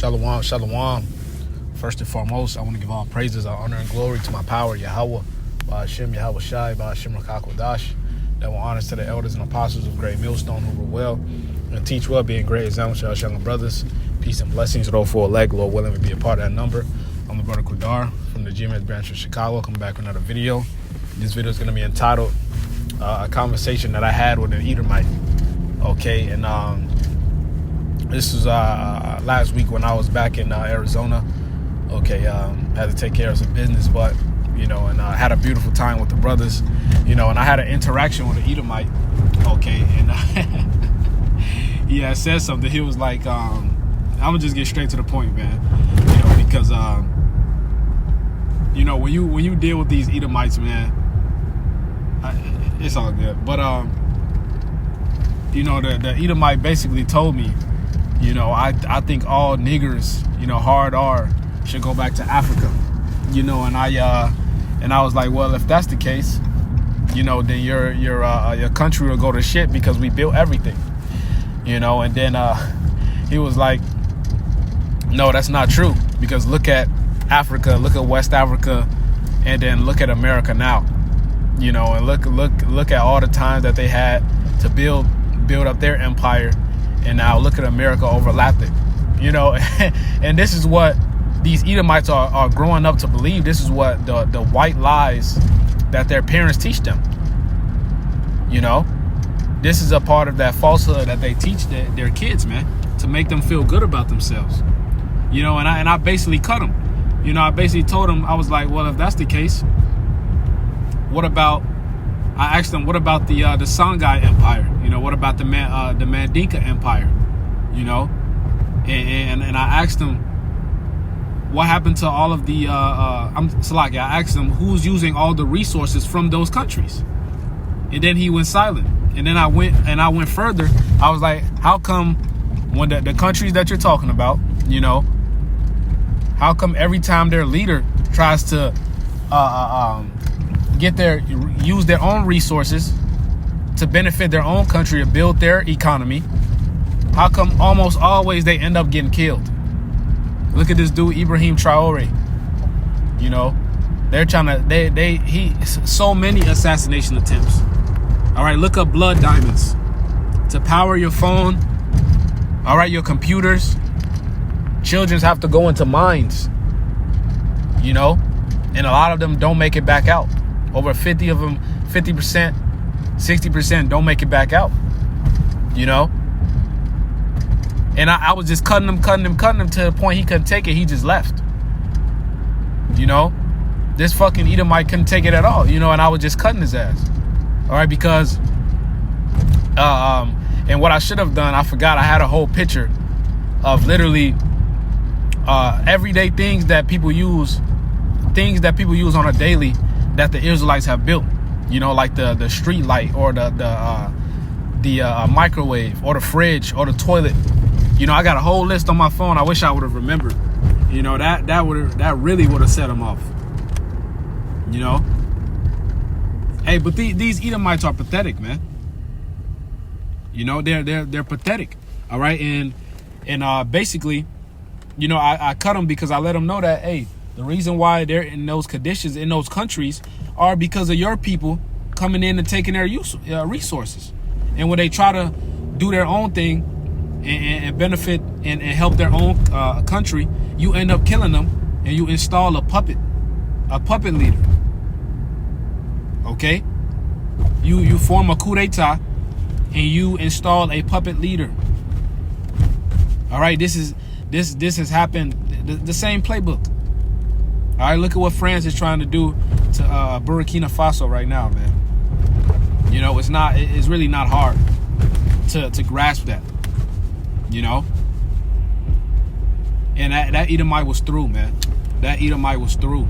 Shalom, shalom. First and foremost, I want to give all praises, all honor, and glory to my power, Yahweh, Ba'ashem Yahweh Shai, Ba'ashem Rakakwadash. That will honors to the elders and apostles of Great Millstone who rule well and teach well, being great examples to our younger brothers. Peace and blessings, Lord, for elect, Lord willing to be a part of that number. I'm the brother Kudar from the GMS branch of Chicago, coming back with another video. This video is going to be entitled a conversation that I had with an Edomite. Okay, and this was last week when I was back in Arizona. Okay, had to take care of some business, but and I had a beautiful time with the brothers, and I had an interaction with an Edomite. Okay, and he had said something. He was like, I'm gonna just get straight to the point, man. Because when you deal with these Edomites, man, it's all good. But the Edomite basically told me, I think all niggers, hard R, should go back to Africa, and I was like, well, if that's the case, then your country will go to shit because we built everything, and then he was like, no, that's not true, because look at Africa, look at West Africa, and then look at America now, and look at all the times that they had to build up their empire, and now look at America overlap it, and this is what these Edomites are growing up to believe. This is what the white lies that their parents teach them. This is a part of that falsehood that they teach their kids, man, to make them feel good about themselves. And I basically cut them. I basically told them, I was like, well, if that's the case, I asked them, what about the Songhai Empire? What about the Mandinka Empire? And I asked them, what happened to all of the I asked him who's using all the resources from those countries, and then he went silent. And then I went further. I was like, how come when the countries that you're talking about, how come every time their leader tries to use their own resources to benefit their own country or build their economy, how come almost always they end up getting killed? Look at this dude, Ibrahim Traore. They're trying to, so many assassination attempts. All right, look up blood diamonds to power your phone. All right, your computers. Children have to go into mines, and a lot of them don't make it back out. Over 50 of them, 50%, 60% don't make it back out, And I was just cutting him to the point he couldn't take it. He just left. This fucking Edomite couldn't take it at all. And I was just cutting his ass. All right, because and what I should have done, I forgot. I had a whole picture of literally everyday things that people use on a daily that the Israelites have built. Like the street light or the microwave or the fridge or the toilet. I got a whole list on my phone. I wish I would have remembered. That really would have set them off. Hey, but these Edomites are pathetic, man. They're pathetic. All right, and basically, I cut them because I let them know that, hey, the reason why they're in those conditions in those countries are because of your people coming in and taking their resources. And when they try to do their own thing and benefit and help their own country, you end up killing them, and you install a puppet leader. Okay, you form a coup d'etat and you install a puppet leader. All right, this has happened. The same playbook. All right, look at what France is trying to do to Burkina Faso right now, man. It's really not hard to grasp that. And that Edomite was through, man. That Edomite was through.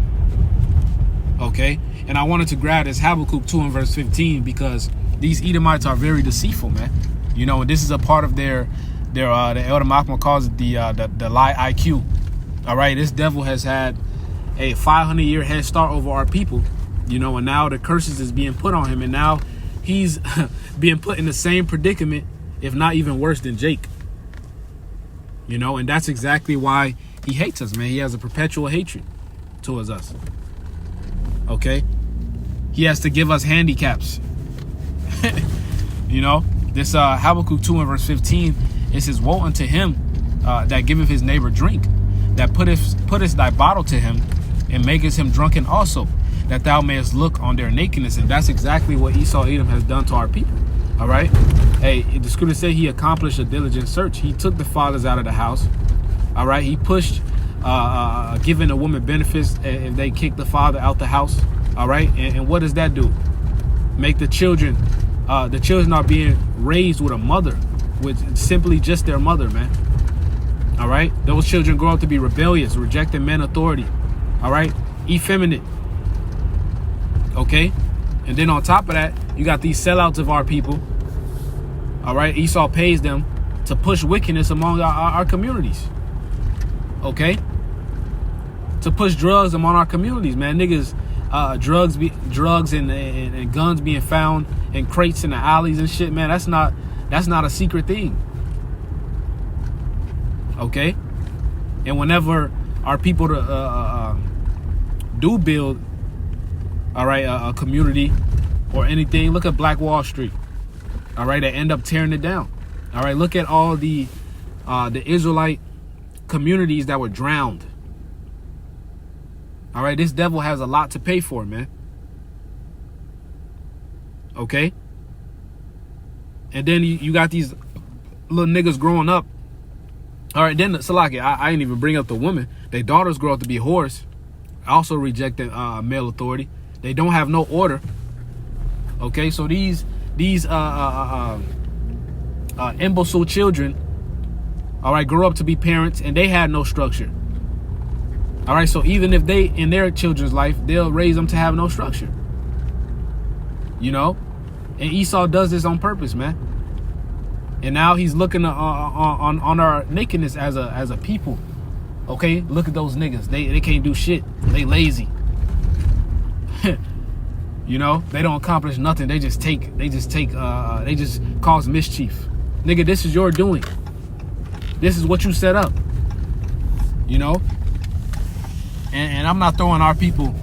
Okay, and I wanted to grab this Habakkuk 2 and verse 15 because these Edomites are very deceitful, man. And this is a part of the Elder Malcolm calls it the lie IQ. All right, this devil has had a 500-year head start over our people, and now the curses is being put on him, and now he's being put in the same predicament, if not even worse than Jake. You know, and that's exactly why he hates us, man. He has a perpetual hatred towards us. Okay? He has to give us handicaps. You know, this Habakkuk 2 and verse 15, it says, woe unto him that giveth his neighbor drink, that puttest thy bottle to him, and makest him drunken also, that thou mayest look on their nakedness. And that's exactly what Esau Edom has done to our people. All right. Hey, the scripture said he accomplished a diligent search. He took the fathers out of the house. All right. He pushed giving a woman benefits if they kick the father out the house. All right. And what does that do? Make the children are being raised with a mother, with simply just their mother, man. All right. Those children grow up to be rebellious, rejecting men authority. All right. Effeminate. Okay. And then on top of that, you got these sellouts of our people. All right. Esau pays them to push wickedness among our communities. Okay. To push drugs among our communities, man. Niggas, drugs and guns being found in crates in the alleys and shit, man. That's not a secret thing. Okay. And whenever our people do build, all right, a community or anything, look at Black Wall Street. All right, they end up tearing it down. All right, look at all the Israelite communities that were drowned. All right, this devil has a lot to pay for, man. Okay? And then you got these little niggas growing up. All right, then, Salaki, I didn't even bring up the women. Their daughters grow up to be whores. Also rejecting male authority. They don't have no order. Okay, so these imbecile children, all right, grow up to be parents, and they had no structure. All right, so even if they, in their children's life, they'll raise them to have no structure. You know? And Esau does this on purpose, man. And now he's looking on our nakedness as a people. Okay? Look at those niggas. They can't do shit. They lazy. You know? They don't accomplish nothing. They just cause mischief. Nigga, this is your doing. This is what you set up. You know? And I'm not throwing our people,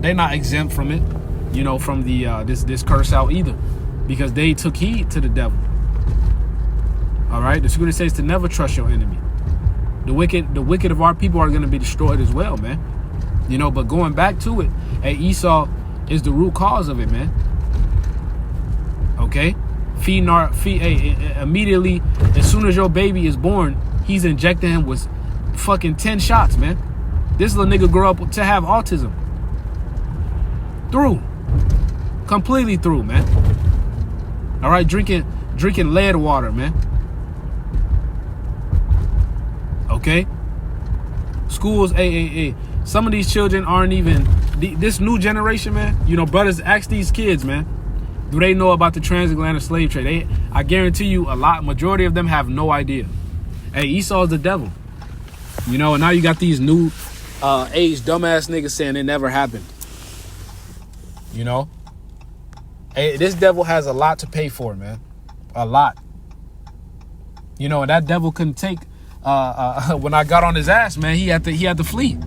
they're not exempt from it, you know, from the this curse out either, because they took heed to the devil. All right, the scripture says to never trust your enemy. The wicked of our people are going to be destroyed as well, man. You know, but going back to it, hey, Esau is the root cause of it, man. Okay, immediately as soon as your baby is born, he's injecting him with fucking 10 shots, man. This little nigga grew up to have autism. Completely through, man. All right, drinking lead water, man. Okay. Schools, some of these children aren't even this new generation, man. You know, brothers, ask these kids, man. Do they know about the transatlantic slave trade? I guarantee you, majority of them have no idea. Hey, Esau's the devil. You know, and now you got these new age dumbass niggas saying it never happened. You know? Hey, this devil has a lot to pay for, man. A lot. You know, and that devil couldn't take when I got on his ass, man, he had to flee.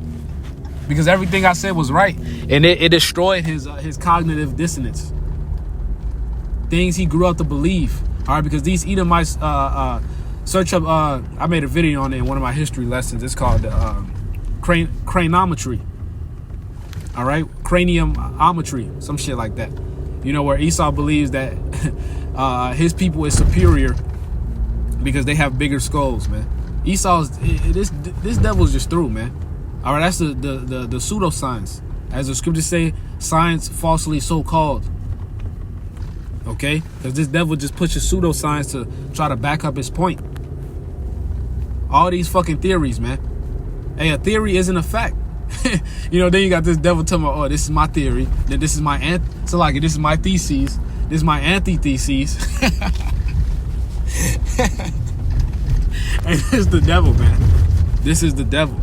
Because everything I said was right. And it destroyed his cognitive dissonance. Things he grew up to believe. All right, because these Edomites search up, I made a video on it in one of my history lessons. It's called craniometry. All right, craniometry, some shit like that. You know, where Esau believes that his people is superior because they have bigger skulls, man. This devil's just through, man. All right, that's the pseudoscience, as the scriptures say, science falsely so called. Okay, because this devil just pushes pseudoscience to try to back up his point. All these fucking theories, man. Hey, a theory isn't a fact. You know, then you got this devil telling me, oh, this is my theory. Then this is my this is my theses. This is my antitheses. Hey, this is the devil, man. This is the devil.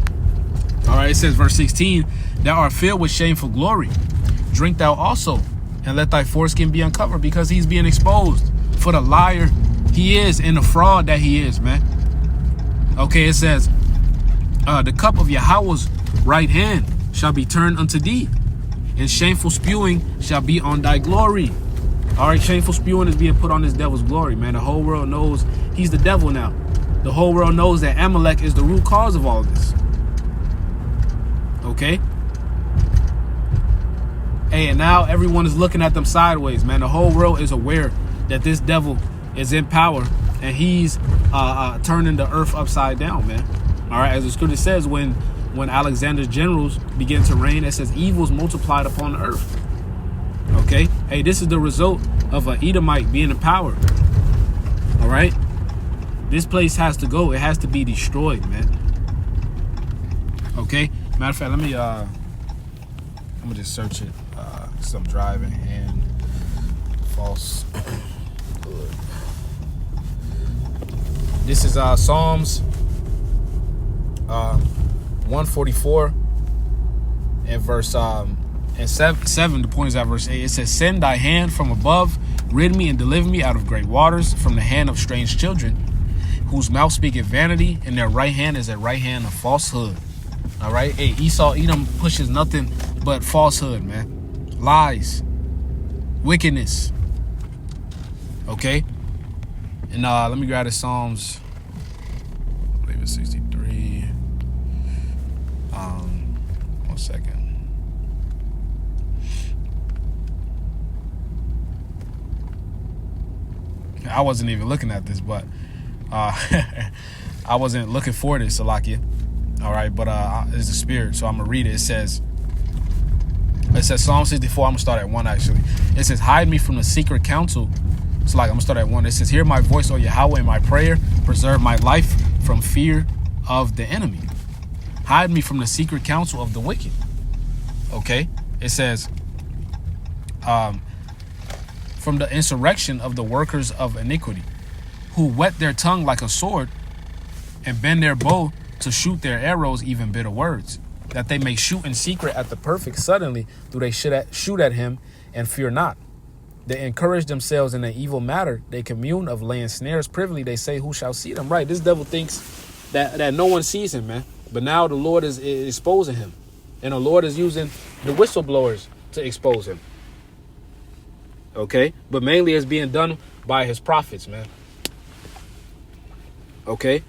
All right, it says, verse 16, thou art filled with shameful glory. Drink thou also, and let thy foreskin be uncovered, because he's being exposed for the liar he is and the fraud that he is, man. Okay, it says, the cup of Yahweh's right hand shall be turned unto thee, and shameful spewing shall be on thy glory. All right, shameful spewing is being put on this devil's glory, man. The whole world knows he's the devil now. The whole world knows that Amalek is the root cause of all of this. Okay? Hey, and now everyone is looking at them sideways, man. The whole world is aware that this devil is in power, and he's turning the earth upside down, man. All right, as the scripture says, when Alexander's generals begin to reign, it says evils multiplied upon the earth. Okay? Hey, this is the result of an Edomite being in power. All right? This place has to go. It has to be destroyed, man. Okay? Matter of fact, let me I'm gonna just search it. Cause I'm driving and false. This is Psalms 144 and verse and 7. The point is at verse 8. It says, "Send thy hand from above, rid me and deliver me out of great waters, from the hand of strange children, whose mouth speaketh vanity, and their right hand is a right hand of falsehood." All right. Hey, Edom pushes nothing but falsehood, man. Lies, wickedness. Okay. And let me grab the Psalms. I believe it's 63. 1 second. I wasn't even looking at this, but I wasn't looking for this, Salakia. All right, but it's the spirit, so I'm gonna read it. It says Psalm 64. I'm gonna start at 1 actually. It says, "Hide me from the secret counsel." So like I'm gonna start at 1. It says, "Hear my voice, O Yahweh, in my prayer. Preserve my life from fear of the enemy. Hide me from the secret counsel of the wicked." Okay. It says, "From the insurrection of the workers of iniquity, who whet their tongue like a sword, and bend their bow to shoot their arrows, even bitter words, that they may shoot in secret at the perfect. Suddenly do they shoot at him, and fear not. They encourage themselves in an evil matter. They commune of laying snares privily. They say, who shall see them?" Right. This devil thinks that no one sees him, man. But now the Lord is exposing him. And the Lord is using the whistleblowers to expose him. Okay. But mainly it's being done by his prophets, man. Okay.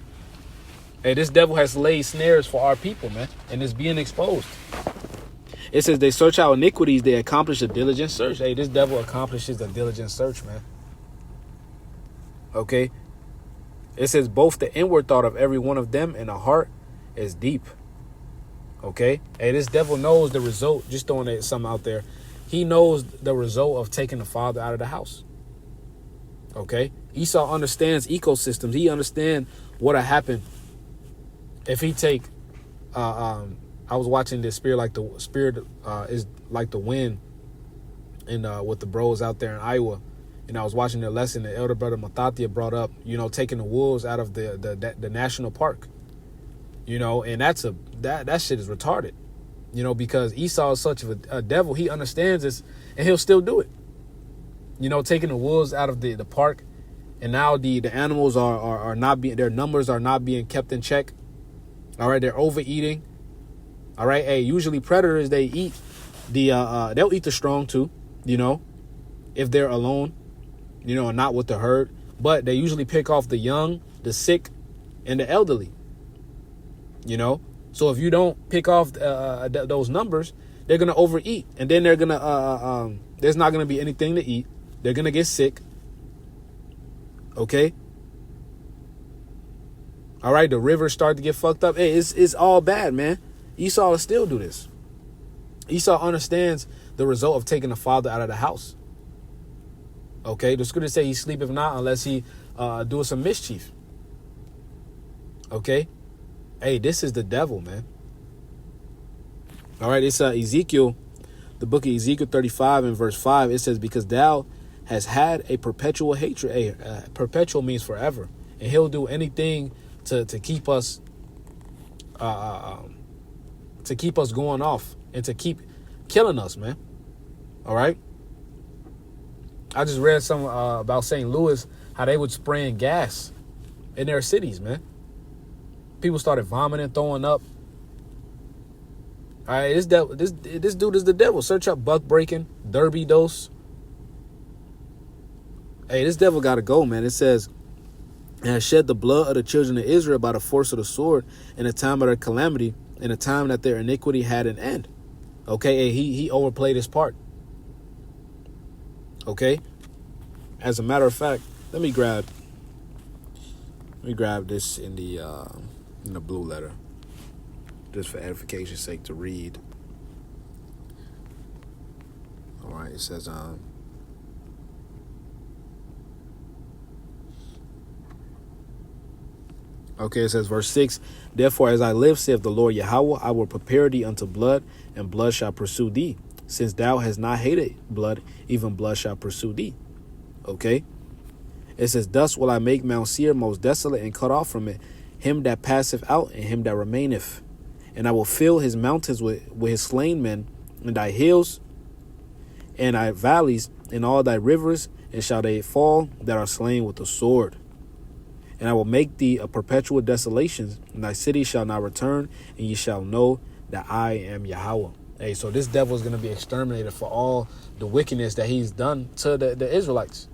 Hey, this devil has laid snares for our people, man. And it's being exposed. It says they search out iniquities. They accomplish a diligent search. Hey, this devil accomplishes a diligent search, man. Okay. It says both the inward thought of every one of them and the heart is deep. Okay. Hey, this devil knows the result. Just throwing something out there. He knows the result of taking the father out of the house. Okay. Esau understands ecosystems. He understands what'll happen if he take. I was watching this spirit is like the wind, and with the bros out there in Iowa, and I was watching their lesson. The elder brother Mathathia brought up, taking the wolves out of the national park, and that shit is retarded, because Esau is such a devil. He understands this, and he'll still do it. Taking the wolves out of the park, and now the animals are not being, their numbers are not being kept in check. All right, they're overeating. All right, hey, usually predators, they eat they'll eat the strong too, if they're alone, and not with the herd. But they usually pick off the young, the sick, and the elderly. So if you don't pick off those numbers, they're gonna overeat, and then they're gonna there's not gonna be anything to eat. They're gonna get sick. Okay. All right, the rivers start to get fucked up. Hey, it's all bad, man. Esau will still do this. Esau understands the result of taking the father out of the house. Okay, the scripture say he sleepeth not unless he do some mischief. Okay, hey, this is the devil, man. All right, it's Ezekiel, the book of Ezekiel 35 and verse 5. It says, because thou hast had a perpetual hatred. Perpetual means forever, and he'll do anything to keep us going off and to keep killing us, man. All right. I just read some about St. Louis, how they would spraying gas in their cities, man. People started vomiting, throwing up. All right, this dude is the devil. Search up buck breaking, derby dose. Hey, this devil got to go, man. It says, and has shed the blood of the children of Israel by the force of the sword in a time of their calamity, in a time that their iniquity had an end. Okay, and he overplayed his part. Okay, as a matter of fact, let me grab this in the blue letter, just for edification's sake to read. All right, it says okay, it says verse 6, therefore as I live, saith the Lord Yahweh, I will prepare thee unto blood, and blood shall pursue thee. Since thou hast not hated blood, even blood shall pursue thee. Okay? It says, thus will I make Mount Seir most desolate, and cut off from it him that passeth out, and him that remaineth. And I will fill his mountains with his slain men, and thy hills, and thy valleys, and all thy rivers, and shall they fall that are slain with the sword. And I will make thee a perpetual desolation, and thy city shall not return, and ye shall know that I am Yahweh. Hey, so this devil is going to be exterminated for all the wickedness that he's done to the Israelites,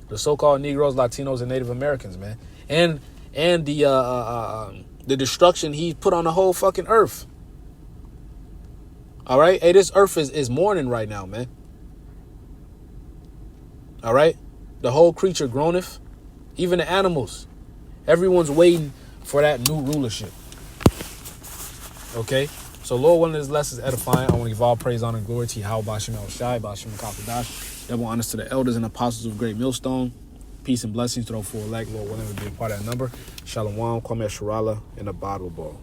the so-called Negroes, Latinos, and Native Americans, man, and the destruction he put on the whole fucking earth. All right, hey, this earth is mourning right now, man. All right, the whole creature groaneth. Even the animals, everyone's waiting for that new rulership. Okay, so Lord, one of his lessons edifying. I want to give all praise, honor, and glory to Yahweh, Bashim El-Shai, Bashim Kakodash. Double honors to the elders and apostles of Great Millstone. Peace and blessings to those 4 elect. Lord, willing to be a part of that number. Shalom, Kwame Sharala, and the Bible Ball.